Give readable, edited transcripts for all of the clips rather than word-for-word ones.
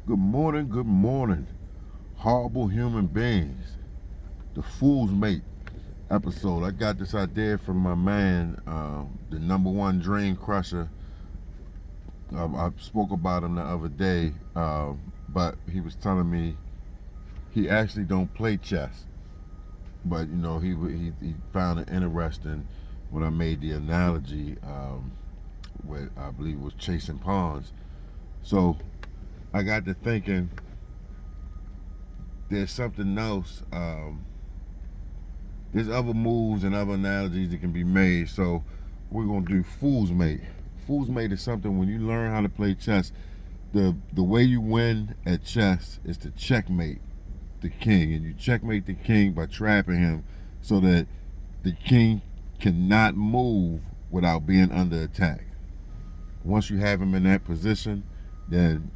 Good morning, horrible human beings. The Fool's Mate episode. I got this idea from my man, the number one dream crusher. I spoke about him the other day, but he was telling me he actually don't play chess. But he found it interesting when I made the analogy with I believe it was chasing pawns. So I got to thinking, there's something else. There's other moves and other analogies that can be made. So we're gonna do Fool's Mate. Fool's Mate is something when you learn how to play chess. The way you win at chess is to checkmate the king, and you checkmate the king by trapping him, so that the king cannot move without being under attack. Once you have him in that position, then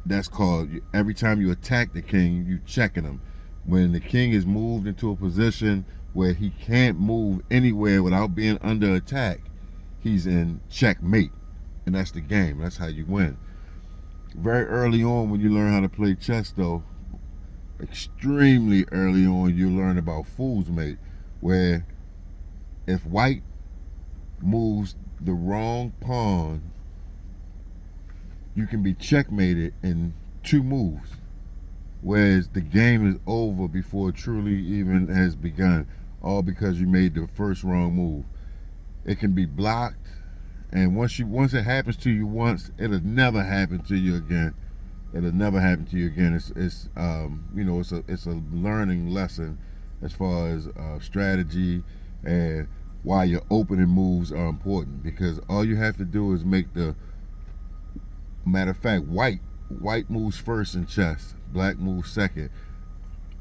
that's called, every time you attack the king, you checking him. When the king is moved into a position where he can't move anywhere without being under attack, he's in checkmate. And that's the game. That's how you win. Very early on, when you learn how to play chess, though, extremely early on, you learn about Fool's Mate, where if white moves the wrong pawn, you can be checkmated in two moves, whereas the game is over before it truly even has begun, all because you made the first wrong move. It can be blocked, and once it happens to you once, it'll never happen to you again. It'll never happen to you again. It's a learning lesson as far as strategy and why your opening moves are important, because all you have to do is make the matter of fact, white moves first in chess, black moves second.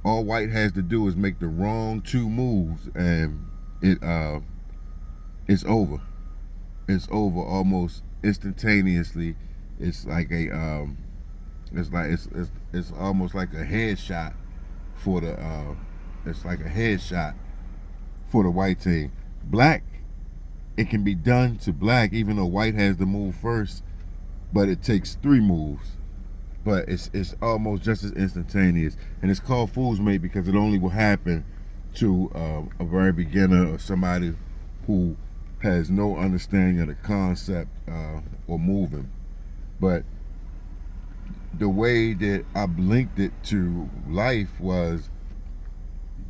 All white has to do is make the wrong two moves, and it's over. It's over almost instantaneously. It's like it's almost like a headshot for the it's like a headshot for the white team. Black, it can be done to black even though white has the move first, but it takes three moves. But it's almost just as instantaneous, and it's called Fool's Mate because it only will happen to a very beginner or somebody who has no understanding of the concept or moving. But the way that I linked it to life was,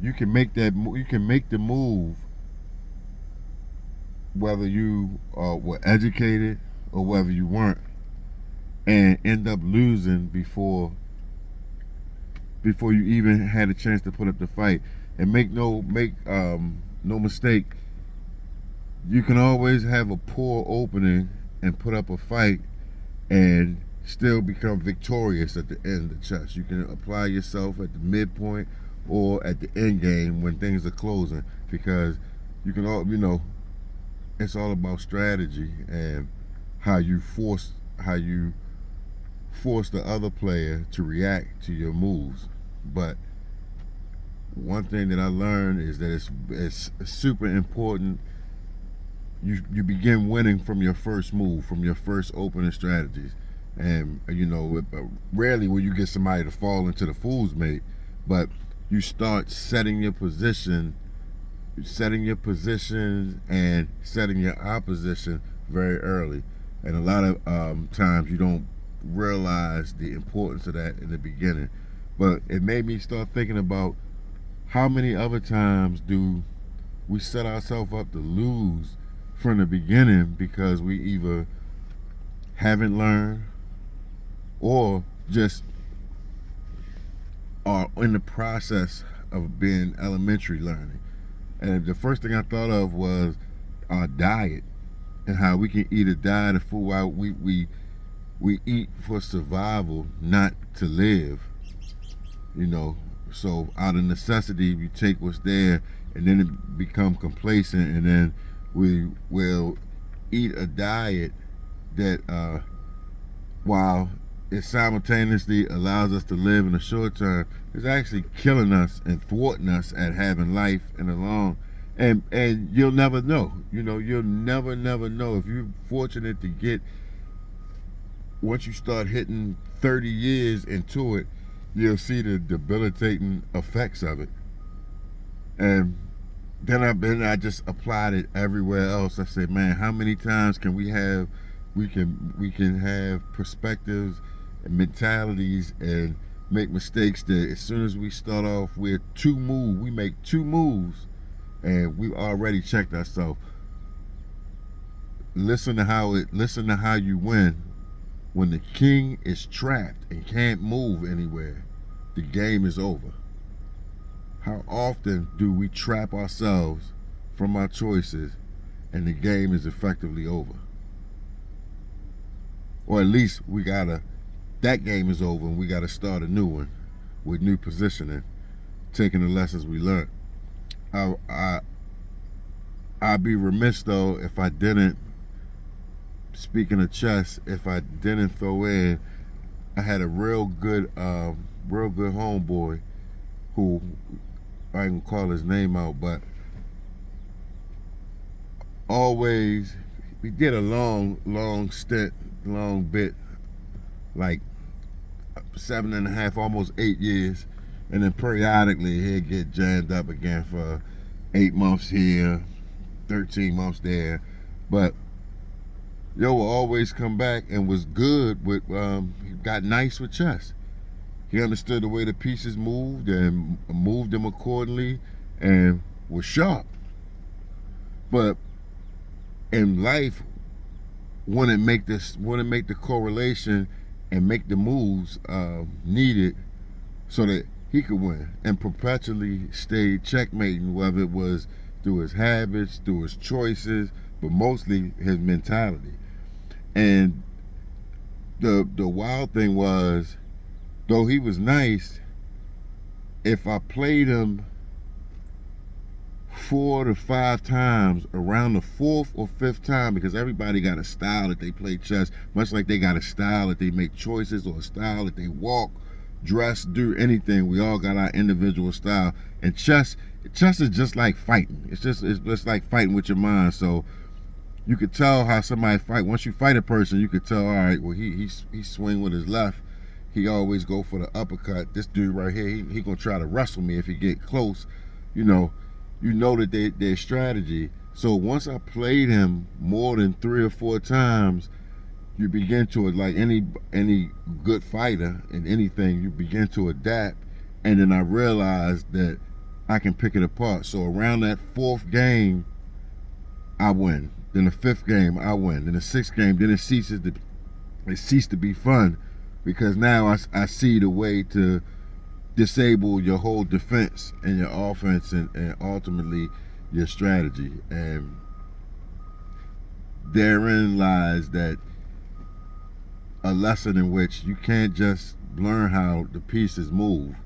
you can make the move whether you were educated or whether you weren't, and end up losing before you even had a chance to put up the fight. And make no mistake, you can always have a poor opening and put up a fight and still become victorious at the end of chess. You can apply yourself at the midpoint or at the end game when things are closing, because you can all it's all about strategy and how you force the other player to react to your moves. But one thing that I learned is that it's super important. You begin winning from your first move, from your first opening strategies, and rarely will you get somebody to fall into the Fool's Mate, but you start setting your positions and setting your opposition very early. And a lot of times you don't realize the importance of that in the beginning. But it made me start thinking about how many other times do we set ourselves up to lose from the beginning because we either haven't learned or just are in the process of being elementary learning. And the first thing I thought of was our diet, and how we can eat a diet of food. While we eat for survival, not to live. So out of necessity, we take what's there, and then it become complacent, and then we will eat a diet that, while it simultaneously allows us to live in the short term, is actually killing us and thwarting us at having life in the long. And you'll never know. You'll never know if you're fortunate to get once you start hitting 30 years into it, you'll see the debilitating effects of it. And then I just applied it everywhere else. I said, man, how many times can we can have perspectives and mentalities and make mistakes that as soon as we start off with we make two moves and we already checked ourselves. Listen to how you win. When the king is trapped and can't move anywhere, the game is over. How often do we trap ourselves from our choices and the game is effectively over? Or at least that game is over and we gotta start a new one with new positioning, taking the lessons we learned. I'd be remiss though if I didn't, speaking of chess, if I didn't throw in, I had a real good homeboy who, I ain't gonna call his name out, but always, we did a long stint, long bit, like 7.5, almost 8 years, and then periodically he'd get jammed up again for 8 months here, 13 months there, but yo will always come back and was good with, he got nice with chess. He understood the way the pieces moved and moved them accordingly and was sharp. But in life, wouldn't make the correlation and make the moves needed so that he could win, and perpetually stayed checkmating, whether it was through his habits, through his choices, but mostly his mentality. And the wild thing was, though he was nice, if I played him 4 to 5 times, around the 4th or 5th time, because everybody got a style that they play chess, much like they got a style that they make choices, or a style that they walk, dress, do anything. We all got our individual style. And chess is just like fighting. It's just like fighting with your mind. So you could tell how somebody fight. Once you fight a person, you could tell, all right, well, he swing with his left. He always go for the uppercut. This dude right here, he gonna try to wrestle me if he get close. You know that their strategy. So once I played him more than 3 or 4 times, you begin to, like any good fighter in anything, you begin to adapt. And then I realized that I can pick it apart. So around that 4th game, I win. Then the 5th game, I win. Then the 6th game, then it ceased to be fun, because now I see the way to disable your whole defense and your offense and ultimately your strategy. And therein lies that a lesson in which you can't just learn how the pieces move,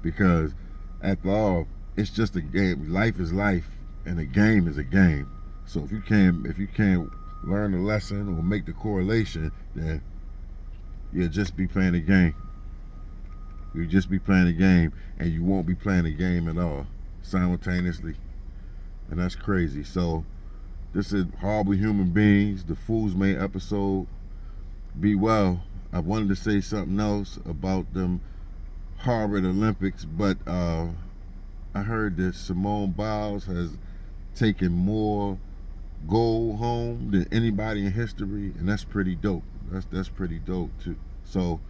because after all, it's just a game. Life is life and a game is a game. So if you can't learn the lesson or make the correlation, then you'll just be playing a game. You'll just be playing a game, and you won't be playing a game at all simultaneously. And that's crazy. So this is Horrible Human Beings, the Fools Made episode. Be well. I wanted to say something else about them Harvard Olympics, but I heard that Simone Biles has taken more gold home than anybody in history, and that's pretty dope. That's pretty dope too. So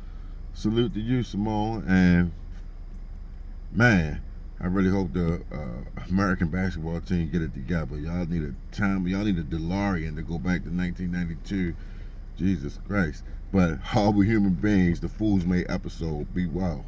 salute to you, Simone. And man, I really hope the American basketball team get it together. Y'all need a DeLorean to go back to 1992. Jesus Christ. But Horrible Human Beings, the Fools Made episode. Be well.